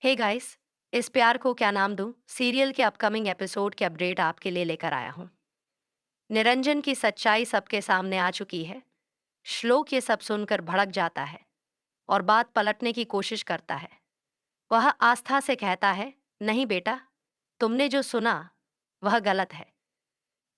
Hey guys, इस प्यार को क्या नाम दूं सीरियल के अपकमिंग एपिसोड के अपडेट आपके लिए लेकर आया हूं। निरंजन की सच्चाई सबके सामने आ चुकी है। श्लोक ये सब सुनकर भड़क जाता है और बात पलटने की कोशिश करता है। वह आस्था से कहता है, नहीं बेटा, तुमने जो सुना वह गलत है।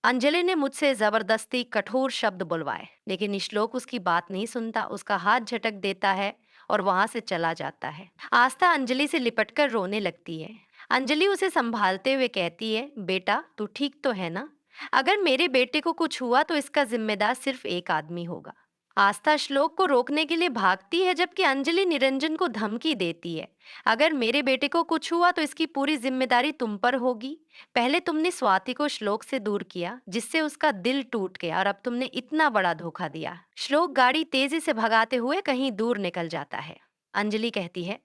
अंजलि ने मुझसे जबरदस्ती कठोर शब्द बुलवाए, लेकिन श्लोक उसकी बात नहीं सुनता, उसका हाथ झटक देता है और वहां से चला जाता है। आस्था अंजलि से लिपटकर रोने लगती है। अंजलि उसे संभालते हुए कहती है, बेटा तू ठीक तो है ना? अगर मेरे बेटे को कुछ हुआ तो इसका जिम्मेदार सिर्फ एक आदमी होगा। आस्था श्लोक को रोकने के लिए भागती है, जबकि अंजलि निरंजन को धमकी देती है, अगर मेरे बेटे को कुछ हुआ तो इसकी पूरी जिम्मेदारी तुम पर होगी। पहले तुमने स्वाति को श्लोक से दूर किया, जिससे उसका दिल टूट गया, और अब तुमने इतना बड़ा धोखा दिया। श्लोक गाड़ी तेजी से भगाते हुए कहीं दूर निकल जाता है। अंजलि कहती है,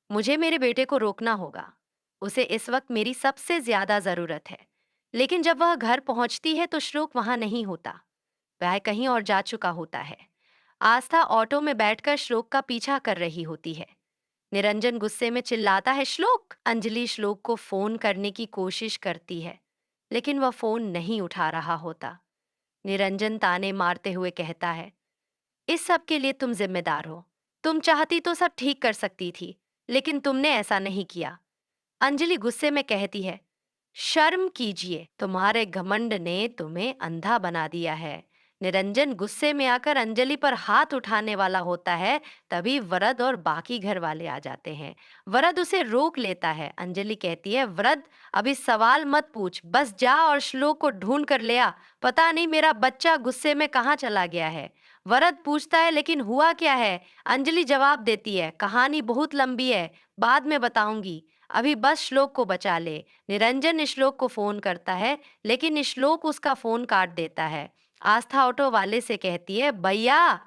मुझे मेरे बेटे को रोकना होगा। उसे इस वक्त मेरी सबसे ज्यादा जरूरत है। लेकिन जब वह घर पहुंचती है तो श्लोक वहां नहीं होता। वह कहीं और जा चुका होता है। आस्था ऑटो में बैठकर श्लोक का पीछा कर रही होती है। निरंजन गुस्से में चिल्लाता है, श्लोक! अंजलि श्लोक को फोन करने की कोशिश करती है, लेकिन वह फोन नहीं उठा रहा होता। निरंजन ताने मारते हुए कहता है, इस सब के लिए तुम जिम्मेदार हो। तुम चाहती तो सब ठीक कर सकती थी, लेकिन तुमने ऐसा नहीं किया। अंजलि गुस्से में कहती है, शर्म कीजिए, तुम्हारे घमंड ने तुम्हें अंधा बना दिया है। निरंजन गुस्से में आकर अंजलि पर हाथ उठाने वाला होता है, तभी वरद और बाकी घर वाले आ जाते हैं। वरद उसे रोक लेता है। अंजलि कहती है, वरद, अभी सवाल मत पूछ, बस जा और श्लोक को ढूंढ कर ले आ। पता नहीं मेरा बच्चा गुस्से में कहाँ चला गया है। वरद पूछता है, लेकिन हुआ क्या है? अंजलि जवाब देती है, कहानी बहुत लंबी है, बाद में बताऊंगी, अभी बस श्लोक को बचा ले। निरंजन श्लोक को फोन करता है, लेकिन श्लोक उसका फोन काट देता है। आस्था ऑटो वाले से कहती है, भैया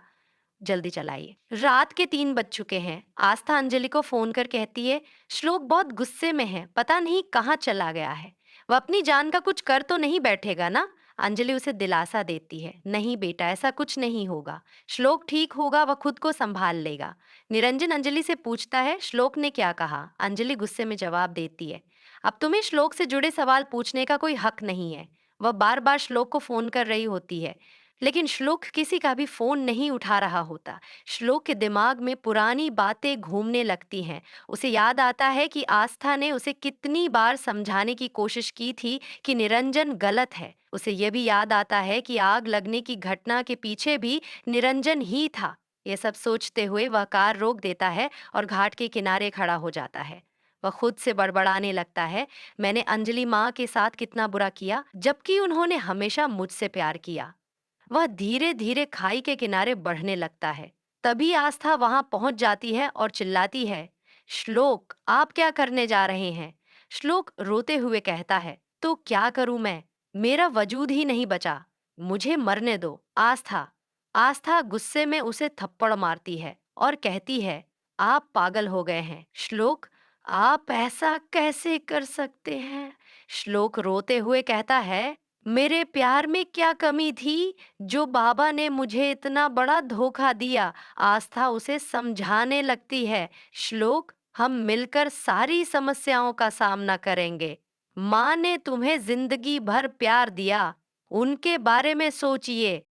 जल्दी चलाइए, रात के 3 बज चुके हैं। आस्था अंजलि को फोन कर कहती है, श्लोक बहुत गुस्से में है, पता नहीं कहाँ चला गया है। वह अपनी जान का कुछ कर तो नहीं बैठेगा ना? अंजलि उसे दिलासा देती है, नहीं बेटा, ऐसा कुछ नहीं होगा। श्लोक ठीक होगा, वह खुद को संभाल लेगा। निरंजन अंजलि से पूछता है, श्लोक ने क्या कहा? अंजलि गुस्से में जवाब देती है, अब तुम्हें श्लोक से जुड़े सवाल पूछने का कोई हक नहीं है। वह बार बार श्लोक को फोन कर रही होती है, लेकिन श्लोक किसी का भी फोन नहीं उठा रहा होता। श्लोक के दिमाग में पुरानी बातें घूमने लगती हैं। उसे याद आता है कि आस्था ने उसे कितनी बार समझाने की कोशिश की थी कि निरंजन गलत है। उसे यह भी याद आता है कि आग लगने की घटना के पीछे भी निरंजन ही था। यह सब सोचते हुए वह कार रोक देता है और घाट के किनारे खड़ा हो जाता है। वह खुद से बड़बड़ाने लगता है, मैंने अंजलि माँ के साथ कितना बुरा किया, जबकि उन्होंने हमेशा मुझसे प्यार किया। वह धीरे धीरे खाई के किनारे बढ़ने लगता है। तभी आस्था वहां पहुंच जाती है और चिल्लाती है, श्लोक, आप क्या करने जा रहे हैं? श्लोक रोते हुए कहता है, तो क्या करूं मैं? मेरा वजूद ही नहीं बचा, मुझे मरने दो। आस्था आस्था गुस्से में उसे थप्पड़ मारती है और कहती है, आप पागल हो गए हैं। श्लोक, आप ऐसा कैसे कर सकते हैं? श्लोक रोते हुए कहता है, मेरे प्यार में क्या कमी थी जो बाबा ने मुझे इतना बड़ा धोखा दिया? आस्था उसे समझाने लगती है, श्लोक, हम मिलकर सारी समस्याओं का सामना करेंगे। माँ ने तुम्हें जिंदगी भर प्यार दिया, उनके बारे में सोचिए।